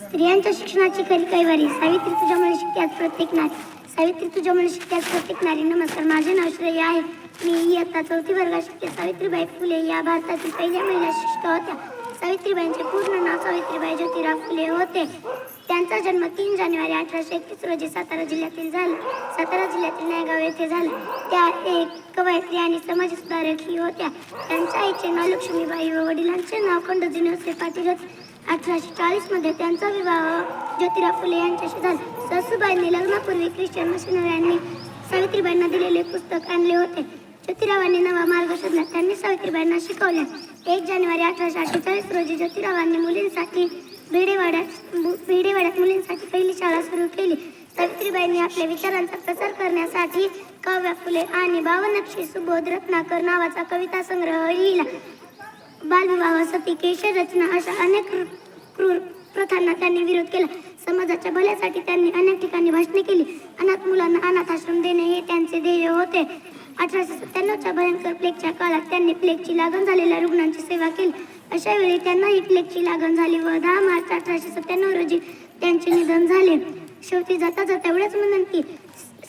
स्त्रियांच्या शिक्षणाची खरी कैवारी. सावित्री तुझ्यामुळे शिकते प्रत्येक नारी. सावित्री तुझ्यामुळे शिकते प्रत्येक नारी. नमस्कार, माझे नाव श्रेया आहे. मी इयत्ता 4थी वर्गात शिकते. सावित्रीबाई फुले या भारतातील पहिल्या महिला शिक्षिका होत्या. सावित्रीबाईंचे पूर्ण नाव सावित्रीबाई ज्योतिराव फुले होते. त्यांचा जन्म 3 जानेवारी 1831 रोजी सातारा जिल्ह्यातील झाला. सातारा जिल्ह्यातील नायगाव येथे झाला. त्या एक कवयित्री आणि समाजसुधारक ही होत्या. त्यांच्या आईचे नाव लक्ष्मीबाई व वडिलांचे नाव खंडोजी नरसी पाटील होते. 1840 मध्ये त्यांचा विवाह ज्योतिराव फुले यांच्याशी झाला. सासूबाईंनी लग्नापूर्वी ख्रिश्चन मिशनऱ्यांनी सावित्रीबाईंना दिलेले पुस्तक आणले होते. ज्योतिरावांनी नवा मार्ग शोधला. त्यांनी सावित्रीबाईंना शिकवले. 1 जानेवारी 1848 रोजी ज्योतिरावांनी मुलींसाठी भिडेवाड्यात मुलींसाठी पहिली शाळा सुरू केली. सावित्रीबाईंनी आपल्या विचारांचा प्रसार करण्यासाठी काव्य फुले आणि 52 सुबोध रत्नाकर नावाचा कविता संग्रह लिहिला. बालविवाह, सती, केशर रचना अशा अनेक क्रूर प्रथांना त्यांनी विरोध केला. समाजाच्या भल्यासाठी त्यांनी अनेक ठिकाणी भाषणे केली. अनाथ मुलांना अनाथ आश्रम देणे हे त्यांचे ध्येय होते. 1897च्या भयंकर प्लेगच्या काळात त्यांनी प्लेगची लागण झालेल्या रुग्णांची सेवा केली. अशा वेळी त्यांनाही प्लेगची लागण झाली व 10 मार्च 1897 रोजी त्यांचे निधन झाले. शेवटी जाता जाता एवढंच म्हणून की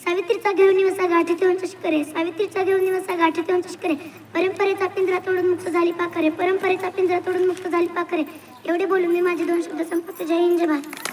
सावित्रीचा घेऊन निवसा गाठी तेव्हाच करे. सावित्रीचा घेऊन निवसा गाठी तेव्हाच करे. परंपरेचा पिंजरा तोडून मुक्त झाली पाखरे. परंपरेचा पिंजरा तोडून मुक्त झाली पाखरे. एवढे बोलून मी माझे 2 शब्द संपवते. जय हिंद, जय भारत.